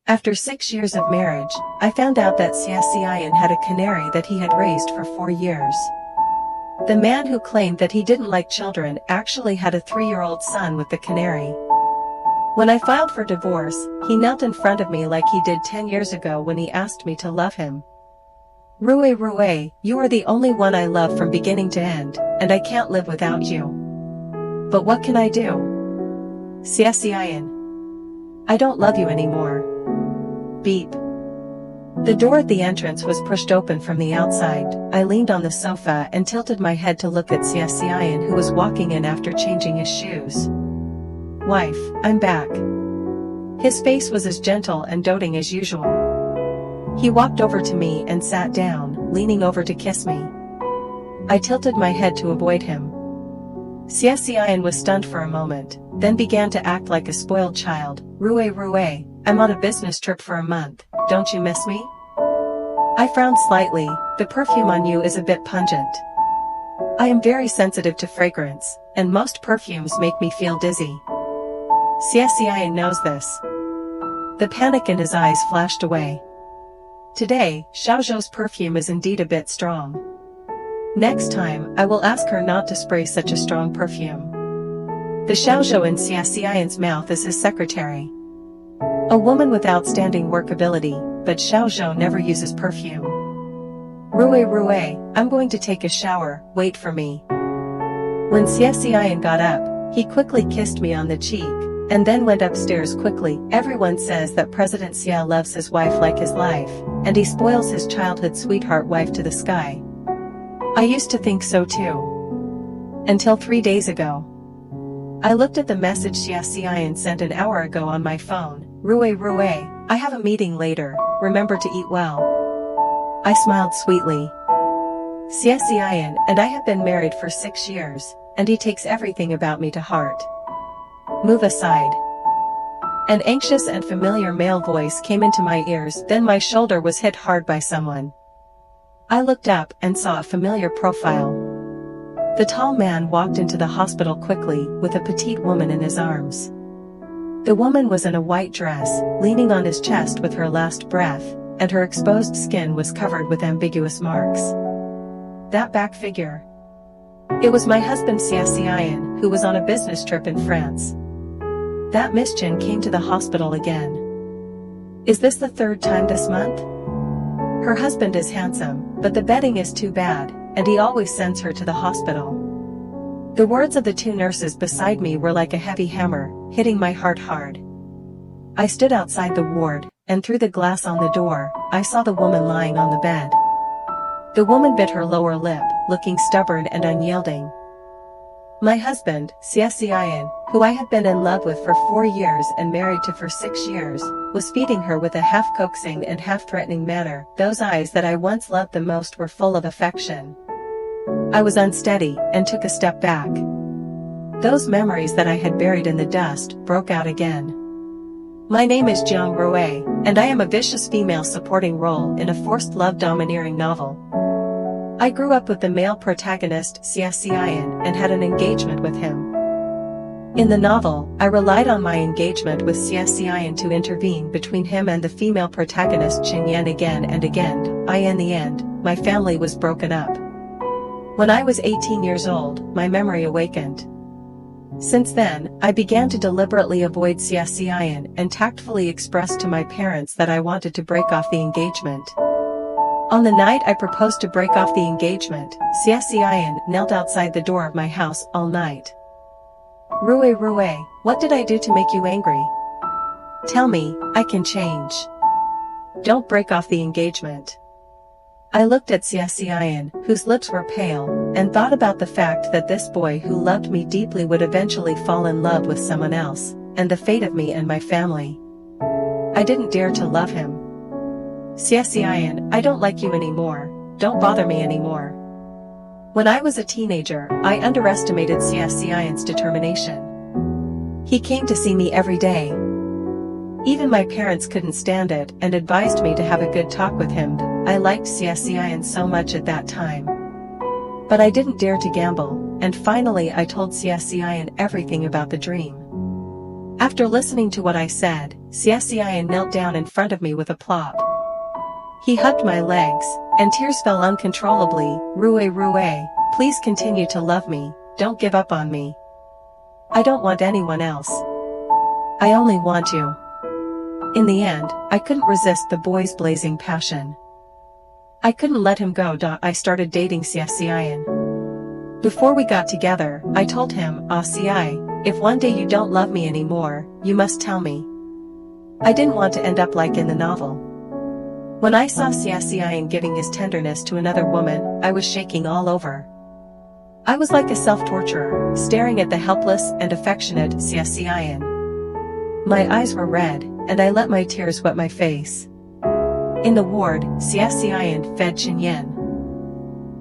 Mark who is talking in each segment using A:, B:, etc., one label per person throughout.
A: After 6 years of marriage, I found out that Cian had a canary that he had raised for 4 years. The man who claimed that he didn't like children actually had a 3-year-old son with the canary. When I filed for divorce, he knelt in front of me like he did 10 years ago when he asked me to love him. Rue, you are the only one I love from beginning to end, and I can't live without you. But what can I do? Cian. I don't love you anymore. Beep. The door at the entrance was pushed open from the outside. I leaned on the sofa and tilted my head to look at Cian, who was walking in after changing his shoes. Wife, I'm back. His face was as gentle and doting as usual. He walked over to me and sat down, leaning over to kiss me. I tilted my head to avoid him. Cian was stunned for a moment, then began to act like a spoiled child. Rue, I'm on a business trip for a month, don't you miss me? I frowned slightly. The perfume on you is a bit pungent. I am very sensitive to fragrance, and most perfumes make me feel dizzy. Cian knows this. The panic in his eyes flashed away. Today, Xiaozhou's perfume is indeed a bit strong. Next time, I will ask her not to spray such a strong perfume. The Xiaozhou in Cian's mouth is his secretary. A woman with outstanding work ability, but Xiaozhou never uses perfume. Rue, I'm going to take a shower, wait for me. When Cian got up, he quickly kissed me on the cheek, and then went upstairs quickly. Everyone says that President Xia loves his wife like his life, and he spoils his childhood sweetheart wife to the sky. I used to think so too. Until 3 days ago. I looked at the message Cian sent an hour ago on my phone. Rue, I have a meeting later, remember to eat well. I smiled sweetly. Cian and I have been married for 6 years, and he takes everything about me to heart. Move aside. An anxious and familiar male voice came into my ears, then my shoulder was hit hard by someone. I looked up and saw a familiar profile. The tall man walked into the hospital quickly, with a petite woman in his arms. The woman was in a white dress, leaning on his chest with her last breath, and her exposed skin was covered with ambiguous marks. That back figure. It was my husband Cian, who was on a business trip in France. That Miss Chen came to the hospital again. Is this the 3rd time this month? Her husband is handsome, but the bedding is too bad, and he always sends her to the hospital. The words of the 2 nurses beside me were like a heavy hammer, hitting my heart hard. I stood outside the ward, and through the glass on the door, I saw the woman lying on the bed. The woman bit her lower lip, looking stubborn and unyielding. My husband, Cian, who I had been in love with for 4 years and married to for 6 years, was feeding her with a half-coaxing and half-threatening manner. Those eyes that I once loved the most were full of affection. I was unsteady, and took a step back. Those memories that I had buried in the dust broke out again. My name is Jiang Rue, and I am a vicious female supporting role in a forced love domineering novel. I grew up with the male protagonist Cian and had an engagement with him. In the novel, I relied on my engagement with Cian to intervene between him and the female protagonist Qingyan again and again. In the end, my family was broken up. When I was 18 years old, my memory awakened. Since then, I began to deliberately avoid Cian and tactfully expressed to my parents that I wanted to break off the engagement. On the night I proposed to break off the engagement, Cian knelt outside the door of my house all night. Rue, what did I do to make you angry? Tell me, I can change. Don't break off the engagement. I looked at Cian, whose lips were pale, and thought about the fact that this boy who loved me deeply would eventually fall in love with someone else, and the fate of me and my family. I didn't dare to love him. Cian, I don't like you anymore, don't bother me anymore. When I was a teenager, I underestimated Cian's determination. He came to see me every day. Even my parents couldn't stand it and advised me to have a good talk with him. I liked Cian so much at that time. But I didn't dare to gamble, and finally I told Cian everything about the dream. After listening to what I said, Xiaxian knelt down in front of me with a plop. He hugged my legs, and tears fell uncontrollably. Rue, please continue to love me, don't give up on me. I don't want anyone else. I only want you. In the end, I couldn't resist the boy's blazing passion. I couldn't let him go. I started dating Xiaxian. Before we got together, I told him, Xiai, if one day you don't love me anymore, you must tell me. I didn't want to end up like in the novel. When I saw Xiaxian giving his tenderness to another woman, I was shaking all over. I was like a self-torturer, staring at the helpless and affectionate Xiaxian. My eyes were red, and I let my tears wet my face. In the ward, Xiaxian fed Qinyan.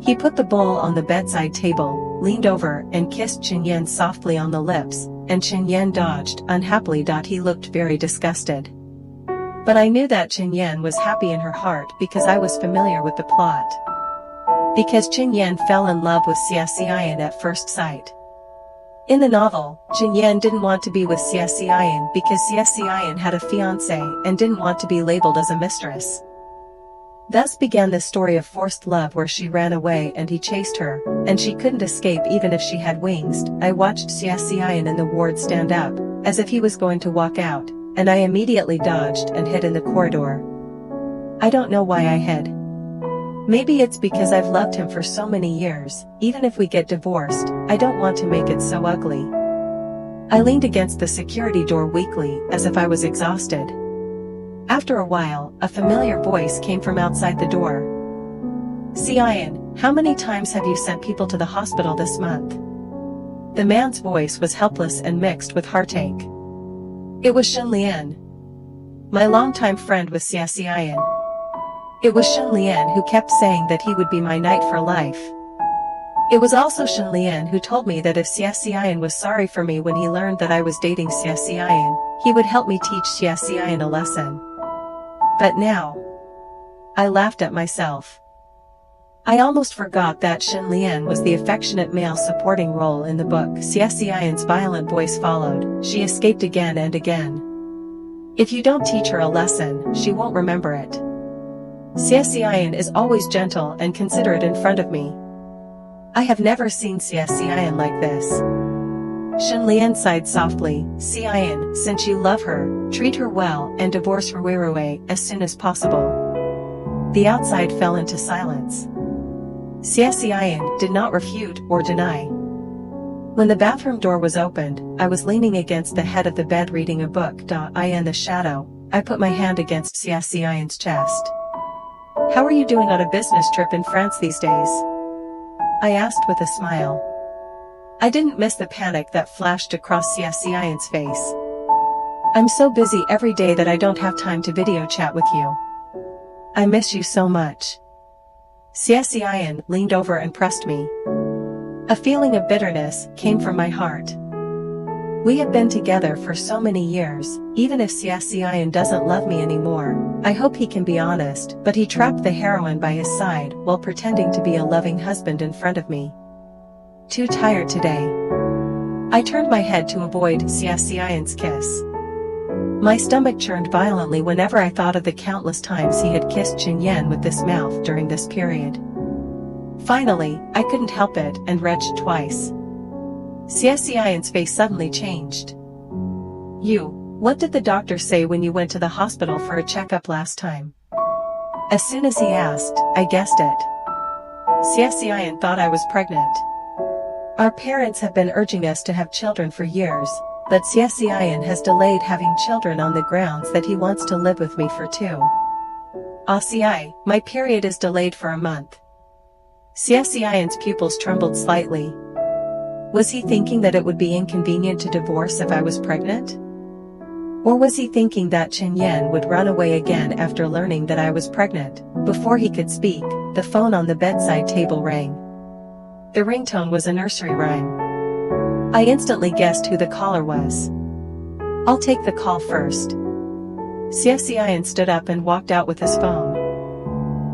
A: He put the bowl on the bedside table, leaned over and kissed Qinyan softly on the lips, and Qinyan dodged unhappily. He looked very disgusted. But I knew that Qinyan was happy in her heart because I was familiar with the plot. Because Qinyan fell in love with Xiaxian at first sight. In the novel, Qinyan didn't want to be with Xiaxian because Xiaxian had a fiancé and didn't want to be labeled as a mistress. Thus began the story of forced love where she ran away and he chased her, and she couldn't escape even if she had wings. I watched Xiaxian in the ward stand up, as if he was going to walk out, and I immediately dodged and hid in the corridor. I don't know why I hid. Maybe it's because I've loved him for so many years. Even if we get divorced, I don't want to make it so ugly. I leaned against the security door weakly, as if I was exhausted. After a while, a familiar voice came from outside the door. Xian, how many times have you sent people to the hospital this month? The man's voice was helpless and mixed with heartache. It was Shenlian. My longtime friend was Xiaxian. It was Shenlian who kept saying that he would be my knight for life. It was also Shenlian who told me that if Xiaxian was sorry for me when he learned that I was dating Xiaxian, he would help me teach Xiaxian a lesson. But now, I laughed at myself. I almost forgot that Shenlian was the affectionate male supporting role in the book. Xiaxian's violent voice followed. She escaped again and again. If you don't teach her a lesson, she won't remember it. Xiaxian is always gentle and considerate in front of me. I have never seen Xiaxian like this. Shenlian sighed softly. Xian, since you love her, treat her well and divorce Rue as soon as possible. The outside fell into silence. Xiaxian did not refute or deny. When the bathroom door was opened, I was leaning against the head of the bed reading a book. In the shadow, I put my hand against Xiaxian's chest. How are you doing on a business trip in France these days? I asked with a smile. I didn't miss the panic that flashed across Xiaxian's face. I'm so busy every day that I don't have time to video chat with you. I miss you so much. Xiaxian leaned over and pressed me. A feeling of bitterness came from my heart. We have been together for so many years. Even if Xiaxian doesn't love me anymore, I hope he can be honest. But he trapped the heroine by his side while pretending to be a loving husband in front of me. Too tired today. I turned my head to avoid Xiaxian's kiss. My stomach churned violently whenever I thought of the countless times he had kissed Qinyan with this mouth during this period. Finally, I couldn't help it and retched twice. Xiaxian's face suddenly changed. What did the doctor say when you went to the hospital for a checkup last time? As soon as he asked, I guessed it. Xiaxian thought I was pregnant. Our parents have been urging us to have children for years, but Xiaxian has delayed having children on the grounds that he wants to live with me for 2. Xiai, my period is delayed for a month. Xiaxian's pupils trembled slightly. Was he thinking that it would be inconvenient to divorce if I was pregnant? Or was he thinking that Qinyan would run away again after learning that I was pregnant? Before he could speak, the phone on the bedside table rang. The ringtone was a nursery rhyme. I instantly guessed who the caller was. I'll take the call first. Xiaxian stood up and walked out with his phone.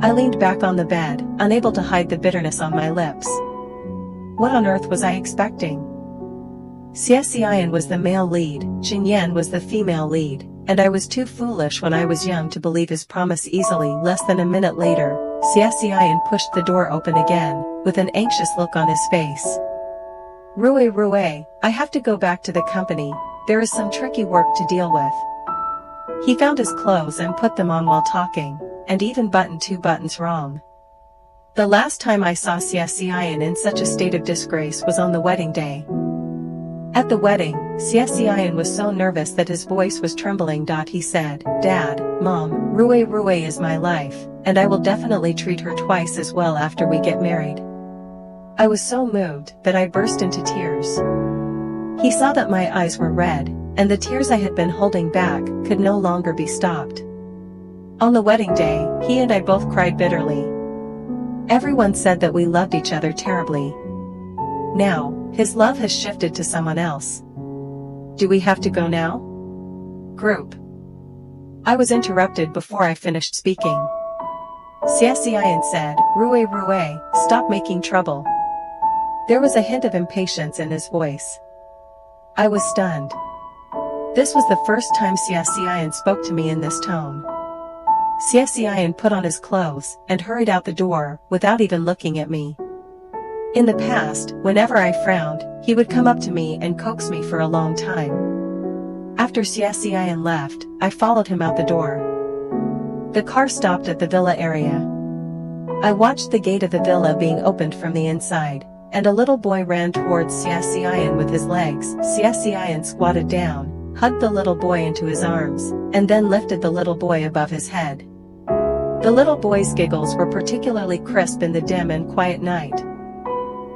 A: I leaned back on the bed, unable to hide the bitterness on my lips. What on earth was I expecting? Xiaxian was the male lead, Qinyan was the female lead, and I was too foolish when I was young to believe his promise easily. Less than a minute later, Xiaxian pushed the door open again, with an anxious look on his face. Rui, I have to go back to the company, there is some tricky work to deal with. He found his clothes and put them on while talking, and even buttoned 2 buttons wrong. The last time I saw Xiaxian in such a state of disgrace was on the wedding day. At the wedding, Xiaxian was so nervous that his voice was trembling. He said, "Dad, Mom, Rui is my life, and I will definitely treat her twice as well after we get married." I was so moved that I burst into tears. He saw that my eyes were red, and the tears I had been holding back could no longer be stopped. On the wedding day, he and I both cried bitterly. Everyone said that we loved each other terribly. Now, his love has shifted to someone else. Do we have to go now? Group. I was interrupted before I finished speaking. Xiaxian said, Rui, stop making trouble. There was a hint of impatience in his voice. I was stunned. This was the first time Xiaxian spoke to me in this tone. Xiaxian put on his clothes and hurried out the door without even looking at me. In the past, whenever I frowned, he would come up to me and coax me for a long time. After Xiaxian left, I followed him out the door. The car stopped at the villa area. I watched the gate of the villa being opened from the inside, and a little boy ran towards Xiaxian with his legs. Xiaxian squatted down, hugged the little boy into his arms, and then lifted the little boy above his head. The little boy's giggles were particularly crisp in the dim and quiet night.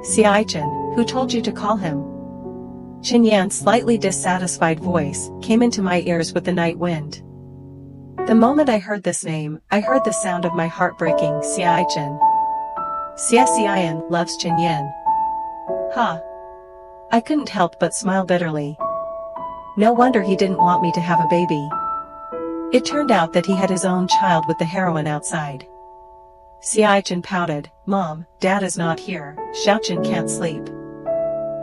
A: Xiaichan, who told you to call him? Qinyan's slightly dissatisfied voice came into my ears with the night wind. The moment I heard this name, I heard the sound of my heart breaking. Xiaichan. Xiaxian loves Qinyan. Ha! I couldn't help but smile bitterly. No wonder he didn't want me to have a baby. It turned out that he had his own child with the heroine outside. Xiaichan pouted, Mom, Dad is not here, Xiaochan can't sleep.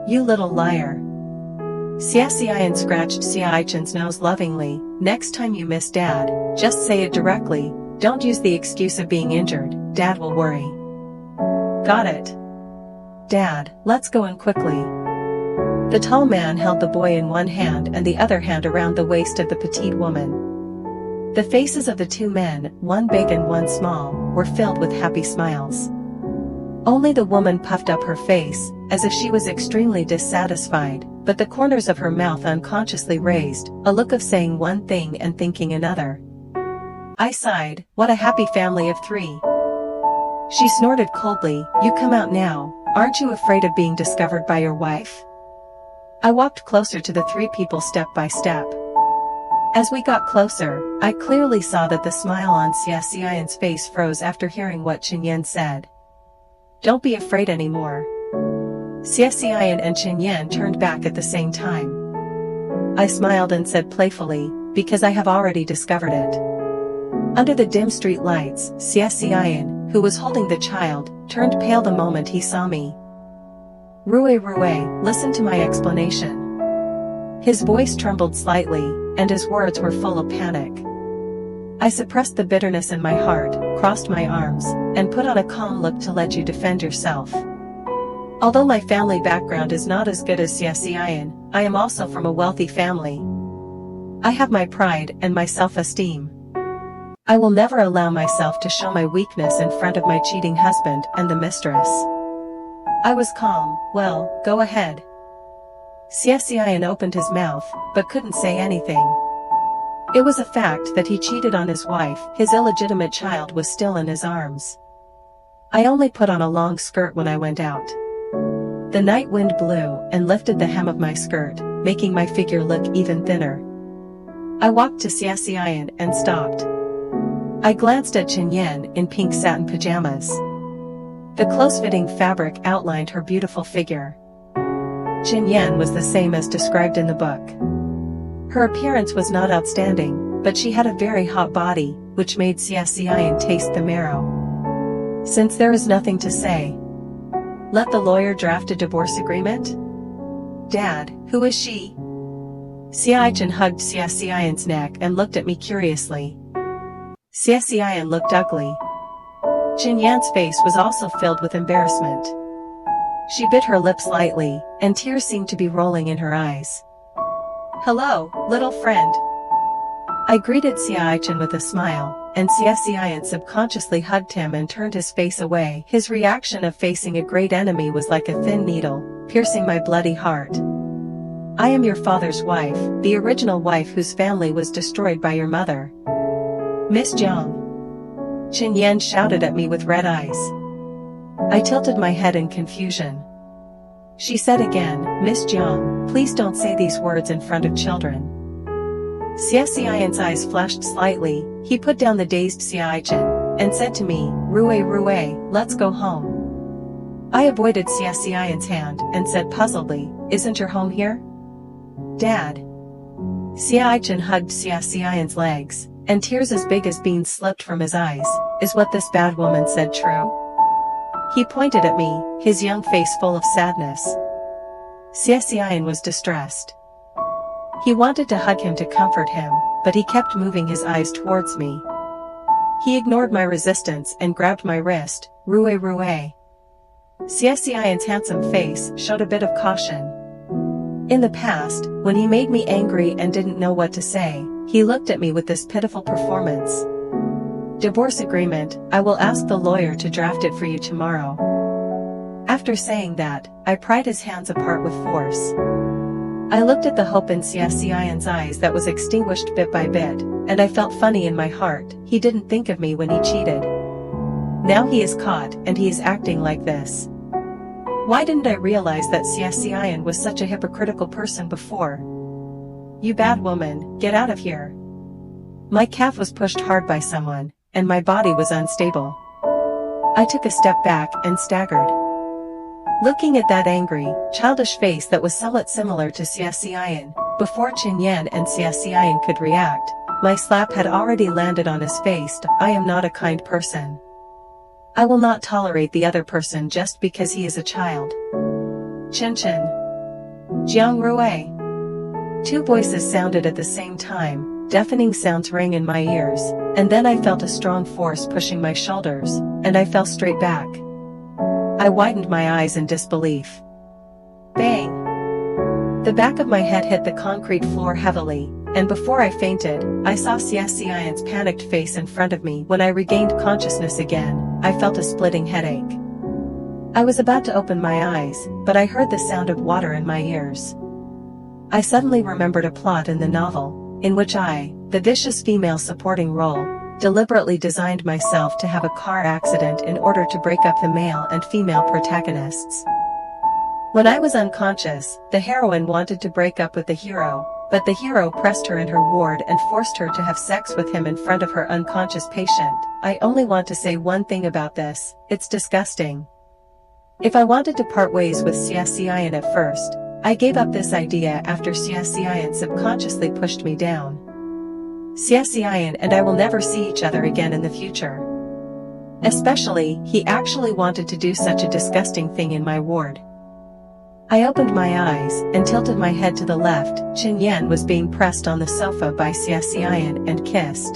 A: You little liar. Xiaxian scratched Xiaichan's nose lovingly, next time you miss Dad, just say it directly, don't use the excuse of being injured, Dad will worry. Got it. Dad, let's go in quickly. The tall man held the boy in one hand and the other hand around the waist of the petite woman. The faces of the 2 men, one big and one small, were filled with happy smiles. Only the woman puffed up her face, as if she was extremely dissatisfied, but the corners of her mouth unconsciously raised, a look of saying one thing and thinking another. I sighed, what a happy family of 3. She snorted coldly, you come out now, aren't you afraid of being discovered by your wife? I walked closer to the 3 people step by step. As we got closer, I clearly saw that the smile on Xiaxian's face froze after hearing what Qinyan said. Don't be afraid anymore. Xiaxian and Qinyan turned back at the same time. I smiled and said playfully, because I have already discovered it. Under the dim street lights, Xiaxian, who was holding the child, turned pale the moment he saw me. Rui, listen to my explanation. His voice trembled slightly, and his words were full of panic. I suppressed the bitterness in my heart, crossed my arms, and put on a calm look to let you defend yourself. Although my family background is not as good as Xiaxian, I am also from a wealthy family. I have my pride and my self-esteem. I will never allow myself to show my weakness in front of my cheating husband and the mistress. I was calm, well, go ahead. Xiaxian opened his mouth, but couldn't say anything. It was a fact that he cheated on his wife, his illegitimate child was still in his arms. I only put on a long skirt when I went out. The night wind blew and lifted the hem of my skirt, making my figure look even thinner. I walked to Xiaxian and stopped. I glanced at Qinyan in pink satin pajamas. The close-fitting fabric outlined her beautiful figure. Qinyan was the same as described in the book. Her appearance was not outstanding, but she had a very hot body, which made Xiaxian taste the marrow. Since there is nothing to say, let the lawyer draft a divorce agreement? Dad, who is she? Xiaichan hugged Xiaxian's neck and looked at me curiously. Xiaxian looked ugly. Qinyan's face was also filled with embarrassment. She bit her lips lightly, and tears seemed to be rolling in her eyes. Hello, little friend. I greeted Xiaichan with a smile, and Xiaxian subconsciously hugged him and turned his face away. His reaction of facing a great enemy was like a thin needle, piercing my bloody heart. I am your father's wife, the original wife whose family was destroyed by your mother. Miss Jiang. Qinyan shouted at me with red eyes. I tilted my head in confusion. She said again, Miss Jiang, please don't say these words in front of children. Xiaxian's eyes flashed slightly. He put down the dazed Xiaichan, and said to me, Rue, let's go home. I avoided Xiaxian's hand, and said puzzledly, isn't your home here? Dad. Xiaichan hugged Xiaxian's legs, and tears as big as beans slipped from his eyes. Is what this bad woman said true? He pointed at me, his young face full of sadness. Xiaxian was distressed. He wanted to hug him to comfort him, but he kept moving his eyes towards me. He ignored my resistance and grabbed my wrist. Rue. Xiaxian's handsome face showed a bit of caution. In the past, when he made me angry and didn't know what to say, he looked at me with this pitiful performance. Divorce agreement, I will ask the lawyer to draft it for you tomorrow. After saying that, I pried his hands apart with force. I looked at the hope in Xiaxian's eyes that was extinguished bit by bit, and I felt funny in my heart. He didn't think of me when he cheated. Now he is caught, and he is acting like this. Why didn't I realize that Xiaxian was such a hypocritical person before? You bad woman, get out of here. My calf was pushed hard by someone, and my body was unstable. I took a step back and staggered. Looking at that angry, childish face that was somewhat similar to Xiaxian, before Qinyan and Xiaxian could react, my slap had already landed on his face. I am not a kind person. I will not tolerate the other person just because he is a child. Chen. Jiang Rue. Two voices sounded at the same time, deafening sounds rang in my ears, and then I felt a strong force pushing my shoulders, and I fell straight back. I widened my eyes in disbelief. Bang! The back of my head hit the concrete floor heavily, and before I fainted, I saw Xiaxian's panicked face in front of me. When I regained consciousness again, I felt a splitting headache. I was about to open my eyes, but I heard the sound of water in my ears. I suddenly remembered a plot in the novel, in which I, the vicious female supporting role, deliberately designed myself to have a car accident in order to break up the male and female protagonists. When I was unconscious, the heroine wanted to break up with the hero, but the hero pressed her in her ward and forced her to have sex with him in front of her unconscious patient. I only want to say one thing about this, it's disgusting. If I wanted to part ways with Xiaxian at first, I gave up this idea after Xiaxian subconsciously pushed me down. Xiaxian and I will never see each other again in the future. Especially, he actually wanted to do such a disgusting thing in my ward. I opened my eyes and tilted my head to the left. Qinyan was being pressed on the sofa by Xiaxian and kissed.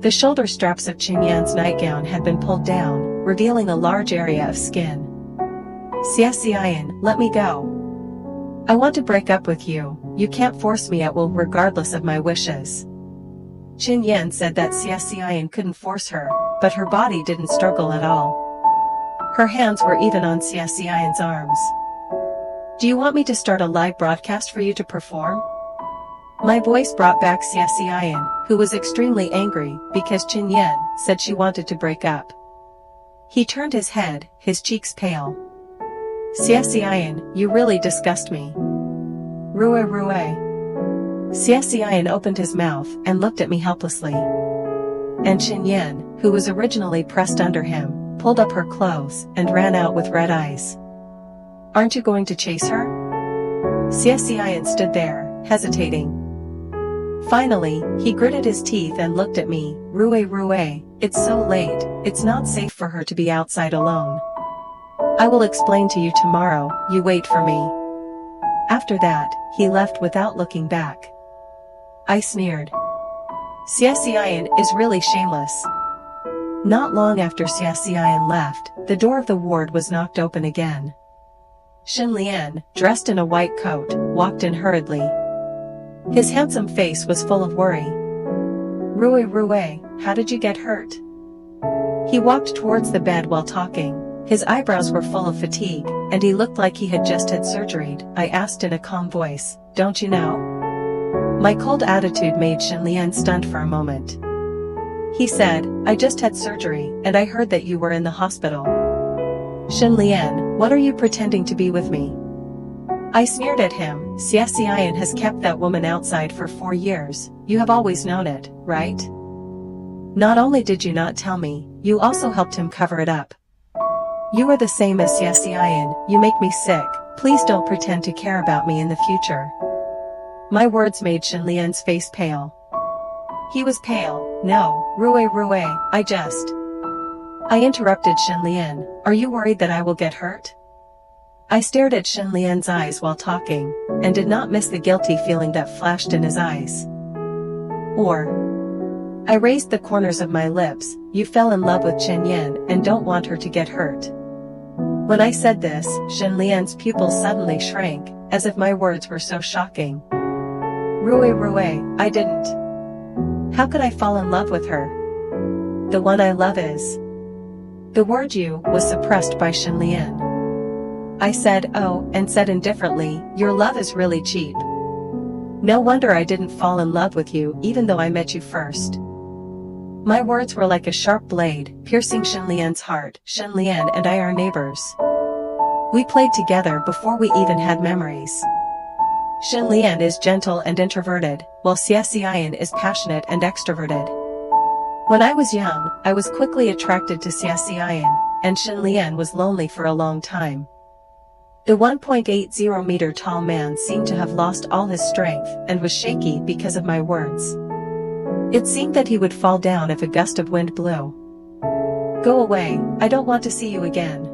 A: The shoulder straps of Qinyan's nightgown had been pulled down, revealing a large area of skin. Xiaxian, let me go. I want to break up with you. You can't force me at will regardless of my wishes. Qinyan said that Xiaxian couldn't force her, but her body didn't struggle at all. Her hands were even on Xiaxian's arms. Do you want me to start a live broadcast for you to perform? My voice brought back Xiaxian, who was extremely angry because Qinyan said she wanted to break up. He turned his head, his cheeks pale. Xiaxian, you really disgust me. Rue. Xiaxian opened his mouth and looked at me helplessly. And Qinyan, who was originally pressed under him, pulled up her clothes and ran out with red eyes. Aren't you going to chase her? Xiaxian stood there, hesitating. Finally, he gritted his teeth and looked at me. Rue, it's so late, it's not safe for her to be outside alone. I will explain to you tomorrow, you wait for me. After that, he left without looking back. I sneered. Xiaxian is really shameless. Not long after Xiaxian left, the door of the ward was knocked open again. Xin Lian, dressed in a white coat, walked in hurriedly. His handsome face was full of worry. Rui, how did you get hurt? He walked towards the bed while talking. His eyebrows were full of fatigue, and he looked like he had just had surgery. I asked in a calm voice, don't you know? My cold attitude made Xin Lian stunned for a moment. He said, I just had surgery, and I heard that you were in the hospital. Xin Lian, what are you pretending to be with me? I sneered at him. Xiaxian has kept that woman outside for 4 years. You have always known it, right? Not only did you not tell me, you also helped him cover it up. You are the same as Xiaxian, you make me sick. Please don't pretend to care about me in the future. My words made Xin Lian's face pale. He was pale. No, Rui, I interrupted Xin Lian. Are you worried that I will get hurt? I stared at Xin Lian's eyes while talking, and did not miss the guilty feeling that flashed in his eyes. I raised the corners of my lips. You fell in love with Chen Yan and don't want her to get hurt. When I said this, Xin Lian's pupils suddenly shrank, as if my words were so shocking. Rui, I didn't. How could I fall in love with her? The one I love is. The word you was suppressed by Xin Lian. I said, oh, and said indifferently, your love is really cheap. No wonder I didn't fall in love with you even though I met you first. My words were like a sharp blade, piercing Xin Lian's heart. Xin Lian and I are neighbors. We played together before we even had memories. Xin Lian is gentle and introverted, while Xiaxian is passionate and extroverted. When I was young, I was quickly attracted to Xiaxian, and Xin Lian was lonely for a long time. The 1.80 meter tall man seemed to have lost all his strength and was shaky because of my words. It seemed that he would fall down if a gust of wind blew. Go away, I don't want to see you again.